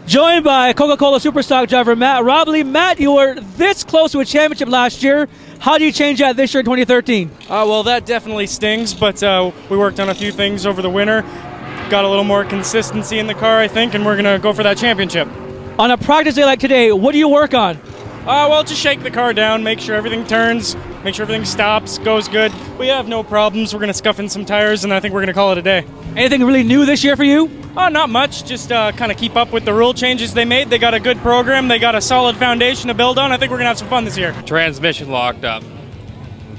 Joined by Coca-Cola Superstock driver Matt Robley. Matt, you were this close to a championship last year. How do you change that this year in 2013? Well, that definitely stings, but we worked on a few things over the winter. Got a little more consistency in the car, I think, and we're going to go for that championship. On a practice day like today, what do you work on? Well, just shake the car down, make sure everything turns, make sure everything stops, goes good. We have no problems. We're going to scuff in some tires, and I think we're going to call it a day. Anything really new this year for you? Not much. Just kind of keep up with the rule changes they made. They got a good program. They got a solid foundation to build on. I think we're going to have some fun this year. Transmission locked up.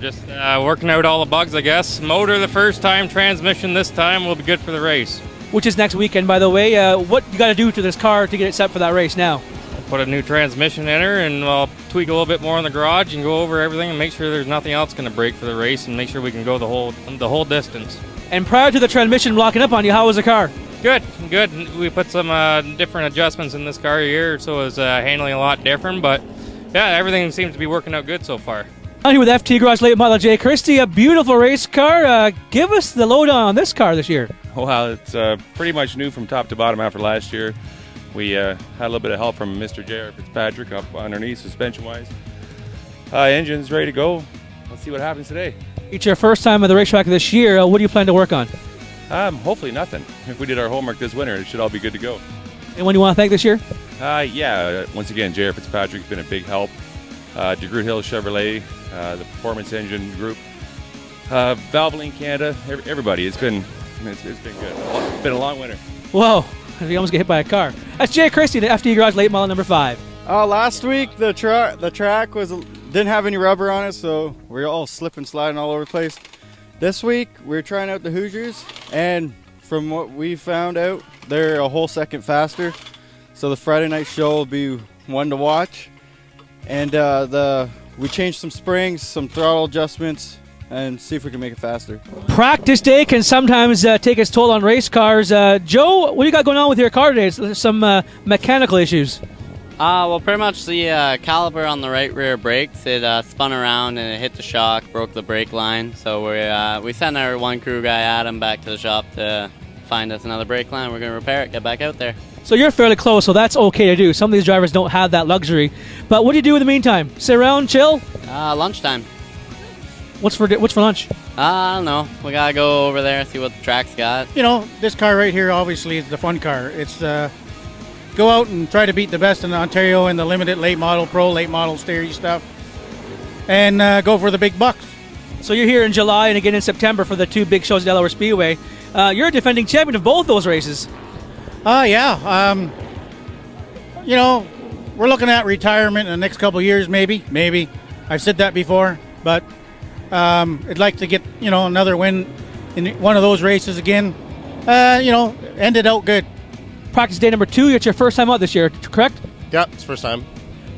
Just working out all the bugs, I guess. Motor the first time, transmission this time will be good for the race. Which is next weekend, by the way. What you got to do to this car to get it set for that race now? Put a new transmission in her, and I'll tweak a little bit more in the garage and go over everything and make sure there's nothing else going to break for the race, and make sure we can go the whole distance. And prior to the transmission locking up on you, how was the car? Good. We put some different adjustments in this car here, so it's handling a lot different, but yeah, everything seems to be working out good so far. I'm here with FT Garage late model Jay Christie, a beautiful race car. Give us the lowdown on this car this year. Well, it's pretty much new from top to bottom after last year. We had a little bit of help from Mr. J.R. Fitzpatrick up underneath, suspension-wise. Engine's ready to go. Let's see what happens today. It's your first time at the racetrack this year. What do you plan to work on? Hopefully nothing. If we did our homework this winter, it should all be good to go. Anyone you want to thank this year? Yeah, once again, J.R. Fitzpatrick's been a big help. DeGroot Hill Chevrolet, the Performance Engine Group, Valvoline Canada, everybody. It's been good. It's been a long winter. Whoa. You almost get hit by a car. That's Jay Christie, the FD Garage late model number 5. Last week the track didn't have any rubber on it, so we're all slipping, sliding all over the place. This week we're trying out the Hoosiers, and from what we found out, they're a whole second faster. So the Friday night show will be one to watch, and we changed some springs, some throttle adjustments, and see if we can make it faster. Practice day can sometimes take its toll on race cars. Joe, what do you got going on with your car today? There's some mechanical issues. Well, pretty much the caliper on the right rear brakes, it spun around and it hit the shock, broke the brake line. So we sent our one crew guy, Adam, back to the shop to find us another brake line. We're going to repair it, get back out there. So you're fairly close, so that's okay to do. Some of these drivers don't have that luxury. But what do you do in the meantime? Sit around, chill? Lunchtime. What's for lunch? I don't know. We gotta go over there, see what the track's got. You know, this car right here obviously is the fun car. It's go out and try to beat the best in Ontario in the limited late model, pro late model series stuff, and go for the big bucks. So you're here in July and again in September for the two big shows at Delaware Speedway. You're a defending champion of both those races. Yeah. You know, we're looking at retirement in the next couple of years, maybe. I've said that before, but I'd like to get, another win in one of those races again. End it out good. Practice day number 2. It's your first time out this year, correct? Yeah, it's first time.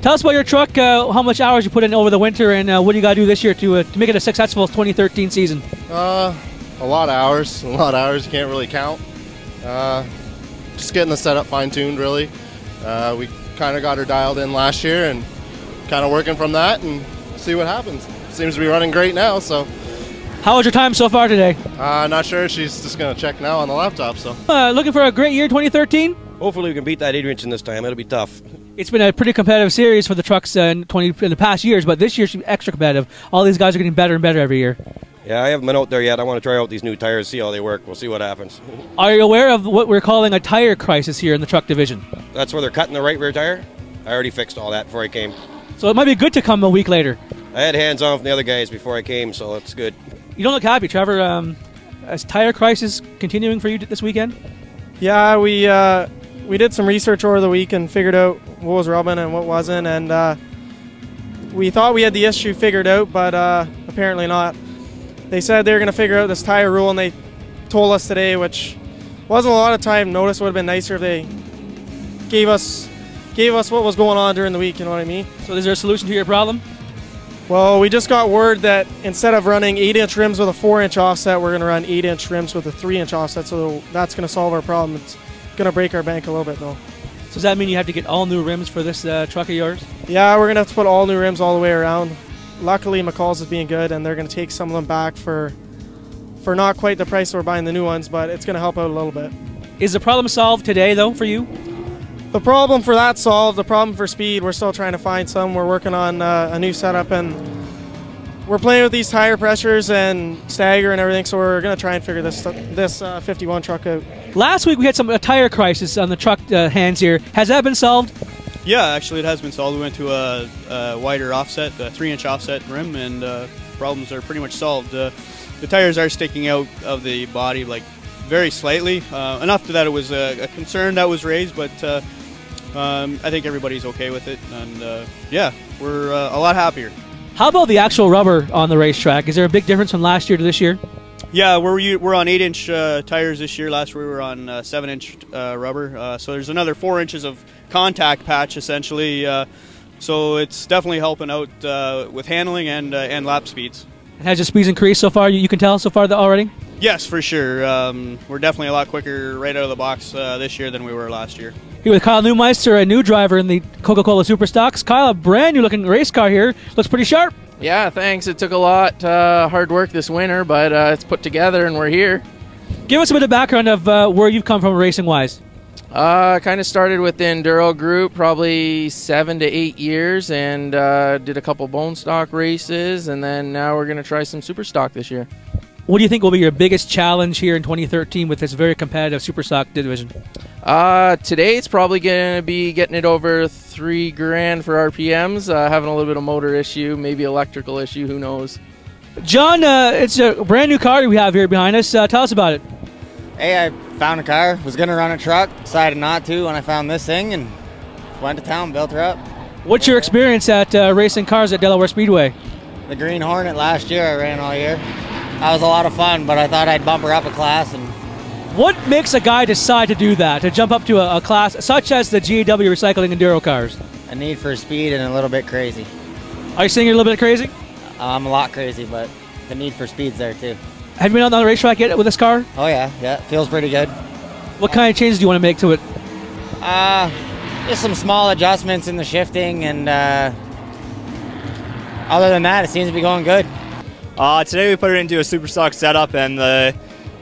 Tell us about your truck, how much hours you put in over the winter, and what do you got to do this year to make it a successful 2013 season? A lot of hours. You can't really count. Just getting the setup fine-tuned, really. We kind of got her dialed in last year and kind of working from that and see what happens. Seems to be running great now, so. How was your time so far today? Not sure. She's just going to check now on the laptop, so. Looking for a great year 2013? Hopefully we can beat that 8-inch this time. It'll be tough. It's been a pretty competitive series for the trucks in the past years, but this year should be extra competitive. All these guys are getting better and better every year. Yeah, I haven't been out there yet. I want to try out these new tires, see how they work. We'll see what happens. Are you aware of what we're calling a tire crisis here in the truck division? That's where they're cutting the right rear tire? I already fixed all that before I came. So it might be good to come a week later. I had hands-on from the other guys before I came, so it's good. You don't look happy, Trevor. Is tire crisis continuing for you this weekend? Yeah, we did some research over the week and figured out what was rubbing and what wasn't, and we thought we had the issue figured out, but apparently not. They said they were going to figure out this tire rule, and they told us today, which wasn't a lot of time notice. Would have been nicer if they gave us what was going on during the week, you know what I mean? So is there a solution to your problem? Well, we just got word that instead of running 8-inch rims with a 4-inch offset, we're going to run 8-inch rims with a 3-inch offset, so that's going to solve our problem. It's going to break our bank a little bit, though. So does that mean you have to get all new rims for this truck of yours? Yeah, we're going to have to put all new rims all the way around. Luckily, McCall's is being good, and they're going to take some of them back for not quite the price we're buying the new ones, but it's going to help out a little bit. Is the problem solved today, though, for you? The problem for that solved. The problem for speed, we're still trying to find some. We're working on a new setup, and we're playing with these tire pressures and stagger and everything, so we're going to try and figure this 51 truck out. Last week we had a tire crisis on the truck hands here. Has that been solved? Yeah, actually it has been solved. We went to a wider offset, a 3-inch offset rim, and problems are pretty much solved. The tires are sticking out of the body like very slightly, enough that it was a concern that was raised, but I think everybody's okay with it, and yeah, we're a lot happier. How about the actual rubber on the racetrack? Is there a big difference from last year to this year? Yeah, we're on 8-inch tires this year. Last year we were on 7-inch rubber, so there's another 4 inches of contact patch essentially. So it's definitely helping out with handling and lap speeds. Has your speeds increased so far? You can tell so far already? Yes, for sure. We're definitely a lot quicker right out of the box this year than we were last year. Here with Kyle Neumeister, a new driver in the Coca-Cola Superstocks. Kyle, a brand new looking race car here. Looks pretty sharp. Yeah, thanks. It took a lot hard work this winter, but it's put together and we're here. Give us a bit of background of where you've come from racing-wise. Kind of started with the Enduro group probably 7 to 8 years, and did a couple bone stock races, and then now we're going to try some super stock this year. What do you think will be your biggest challenge here in 2013 with this very competitive super stock division? Today it's probably going to be getting it over $3,000 for RPMs, having a little bit of motor issue, maybe electrical issue, who knows. John, it's a brand new car we have here behind us. Tell us about it. Hey, I found a car, was going to run a truck, decided not to when I found this thing, and went to town, built her up. What's your experience at racing cars at Delaware Speedway? The Green Hornet last year, I ran all year. That was a lot of fun, but I thought I'd bump her up a class. And what makes a guy decide to do that, to jump up to a class such as the GAW Recycling Enduro cars? A need for speed and a little bit crazy. Are you saying you're a little bit crazy? I'm a lot crazy, but the need for speed's there too. Have you been on the racetrack yet with this car? Oh yeah, it feels pretty good. What kind of changes do you want to make to it? Just some small adjustments in the shifting, and other than that, it seems to be going good. Today we put it into a super stock setup, and we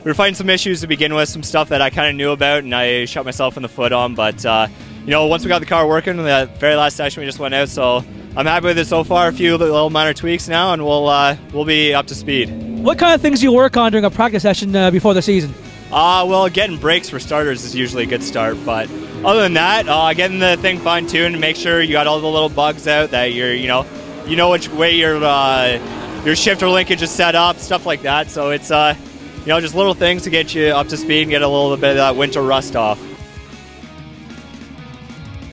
were finding some issues to begin with, some stuff that I kind of knew about and I shot myself in the foot on, but you know, once we got the car working, the very last session we just went out, so I'm happy with it so far. A few little minor tweaks now, and we'll be up to speed. What kind of things do you work on during a practice session before the season? Well, getting brakes for starters is usually a good start, but other than that, getting the thing fine-tuned and make sure you got all the little bugs out, that you know which way your shifter linkage is set up, stuff like that. So it's just little things to get you up to speed and get a little bit of that winter rust off.